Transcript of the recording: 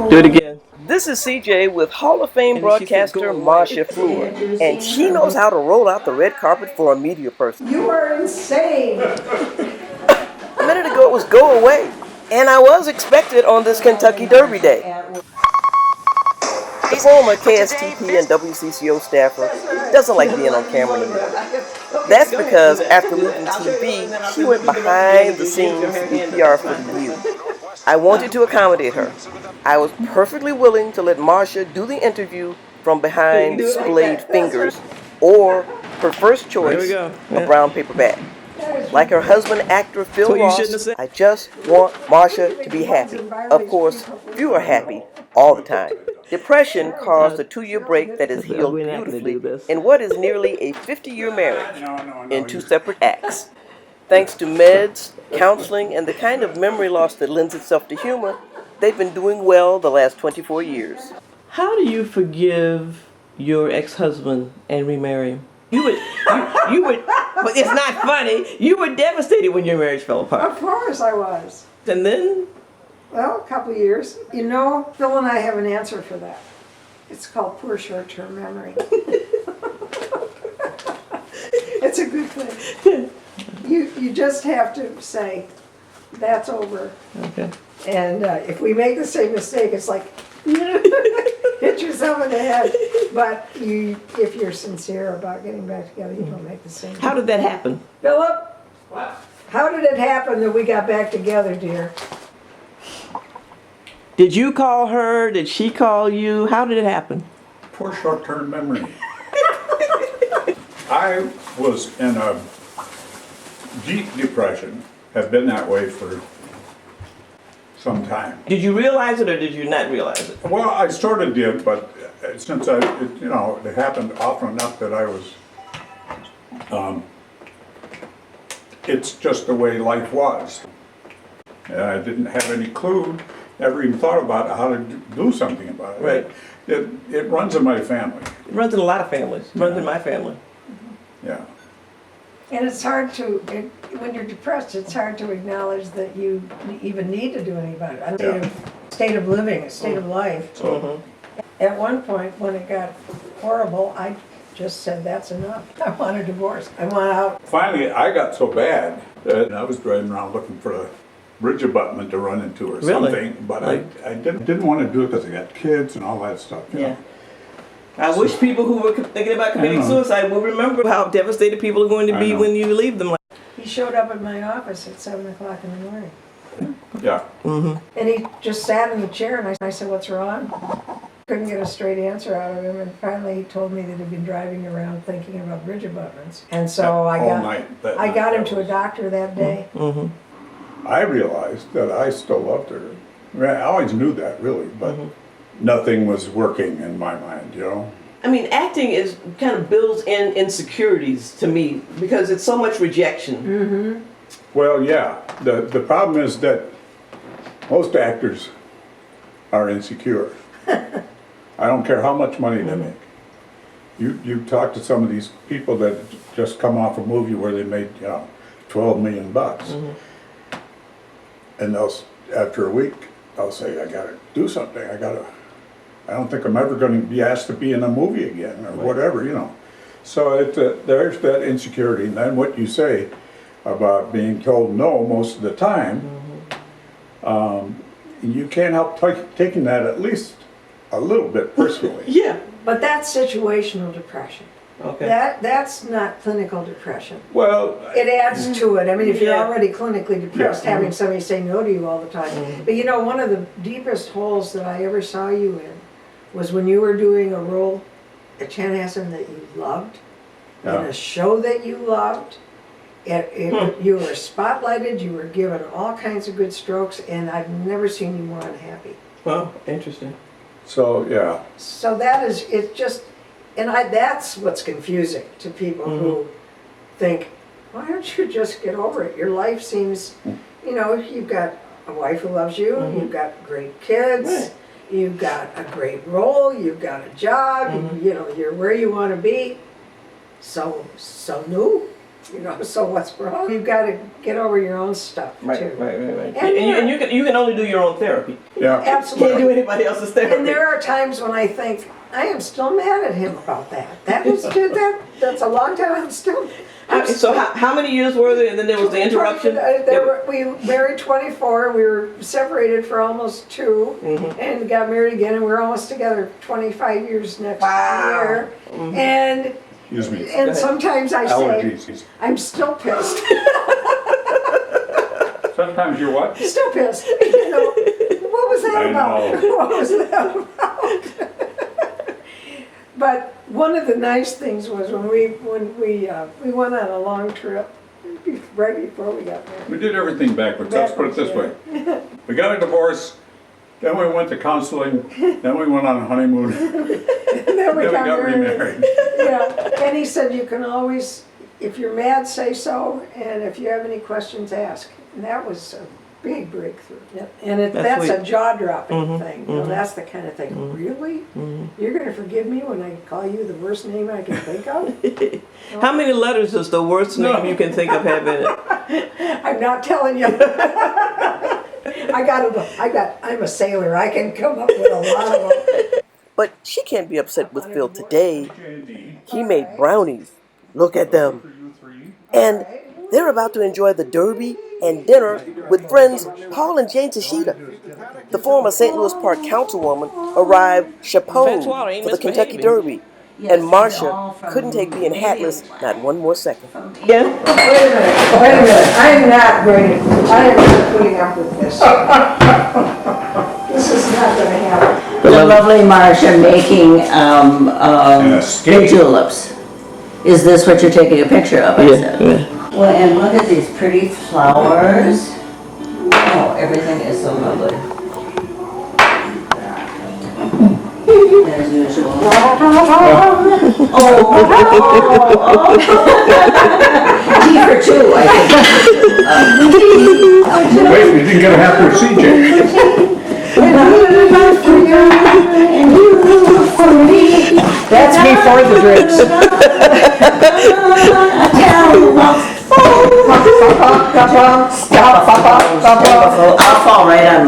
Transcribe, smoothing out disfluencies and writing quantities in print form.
Do it again. This is CJ with Hall of Fame broadcaster Marcia Fluer, and she knows how to roll out the red carpet for a media person. You are insane. A minute ago it was go away, and I was expected on this Kentucky Derby day. The former KSTP and WCCO staffer doesn't like being on camera anymore. That's because after leaving TV, she went behind the scenes to do PR for the U. I wanted to accommodate her. I was perfectly willing to let Marcia do the interview from behind splayed fingers or her first choice, a brown paper bag. Like her husband, actor Phil Ross, I just want Marcia to be happy. Of course, you are happy all the time. Depression caused a 2-year break that is healed beautifully in what is nearly a 50-year marriage in 2 separate acts. Thanks to meds, counseling, and the kind of memory loss that lends itself to humor, they've been doing well the last 24 years. How do you forgive your ex-husband and remarry him? You would, but it's not funny. You were devastated when your marriage fell apart. Of course I was. And then? Well, a couple of years. You know, Phil and I have an answer for that. It's called poor short-term memory. It's a good thing. You just have to say, that's over. Okay. And if we make the same mistake, it's like, hit yourself in the head. But if you're sincere about getting back together, you don't make the same mistake. How did that happen? Philip? What? How did it happen that we got back together, dear? Did you call her? Did she call you? How did it happen? Poor short-term memory. I was in a deep depression, have been that way for some time. Did you realize it or did you not realize it? Well, I sort of did, but since it happened often enough that I was, it's just the way life was. And I didn't have any clue, never even thought about how to do something about it. Right. It runs in my family. It runs in a lot of families. It runs in my family. Yeah. And it's hard to, when you're depressed, it's hard to acknowledge that you even need to do anything about it. A state of living, a state of life. At one point, when it got horrible, I just said, that's enough. I want a divorce. I want out. Finally, I got so bad that I was driving around looking for a bridge abutment to run into or something. But I didn't want to do it because I got kids and all that stuff. You know? I wish people who were thinking about committing suicide will remember how devastated people are going to be when you leave them. He showed up at my office at 7 o'clock in the morning. Yeah. And he just sat in the chair and I said, what's wrong? Couldn't get a straight answer out of him, and finally he told me that he'd been driving around thinking about bridge abutments. And so I got him to a doctor that day. I realized that I still loved her. I mean, I always knew that, really, but nothing was working in my mind, you know? I mean, acting is kind of builds in insecurities to me because it's so much rejection. Well, yeah. The problem is that most actors are insecure. I don't care how much money they make. You talk to some of these people that just come off a movie where they made, $12 million bucks. And after a week, they'll say, I gotta do something. I don't think I'm ever going to be asked to be in a movie again or whatever, So there's that insecurity. And then what you say about being told no most of the time, you can't help taking that at least a little bit personally. Yeah. But that's situational depression. Okay. That's not clinical depression. Well, it adds to it. I mean, if you're already clinically depressed, having somebody say no to you all the time. But one of the deepest holes that I ever saw you in was when you were doing a role at Chanhassen that you loved, in a show that you loved. You were spotlighted, you were given all kinds of good strokes, and I've never seen you more unhappy. Well, interesting. So, yeah. So that is, it's just, and that's what's confusing to people who think, why don't you just get over it? Your life seems, you've got a wife who loves you, you've got great kids, you've got a great role, you've got a job, you're where you want to be. So new. You know, so what's wrong? You've got to get over your own stuff Right, too. right. And And you can only do your own therapy. Yeah. You can't do Absolutely. anybody else's therapy. And there are times when I think, I am still mad at him about that. That's a long time. So how many years were there? And then there was the interruption. We married 24. We were separated for almost 2, and got married again. And we're almost together 25 years next year. And Excuse me. and sometimes I say, Allergies. I'm still pissed. Sometimes you're what? Still pissed. You know, what was that I about? know. What was that about? But one of the nice things was when we went on a long trip right before we got married. We did everything backwards. Let's put it this way. We got a divorce, then we went to counseling, then we went on a honeymoon, And then we got remarried. Yeah, and he said you can always, if you're mad, say so, and if you have any questions, ask. And that was a big breakthrough. And that's a jaw-dropping thing. You know, that's the kind of thing. Really? You're going to forgive me when I call you the worst name I can think of? How many letters is the worst name you can think of having it? I'm not telling you. I'm a sailor. I can come up with a lot of them. But she can't be upset with Phil today. He made brownies. Look at them. And they're about to enjoy the Derby and dinner with friends Paul and Jane Tashida. The former St. Louis Park councilwoman arrived chaperoned for the Kentucky Derby. And Marcia couldn't take being hatless not one more second. Yeah. Wait a minute. I am not putting up with this. This is not going to happen. The lovely Marcia making escape. the tulips. Is this what you're taking a picture of? I said. Well, and look at these pretty flowers. Oh, everything is so lovely. As usual. Tea for 2, I think. Wait, we didn't get a half to CJ. That's before the drinks. I'll fall right on my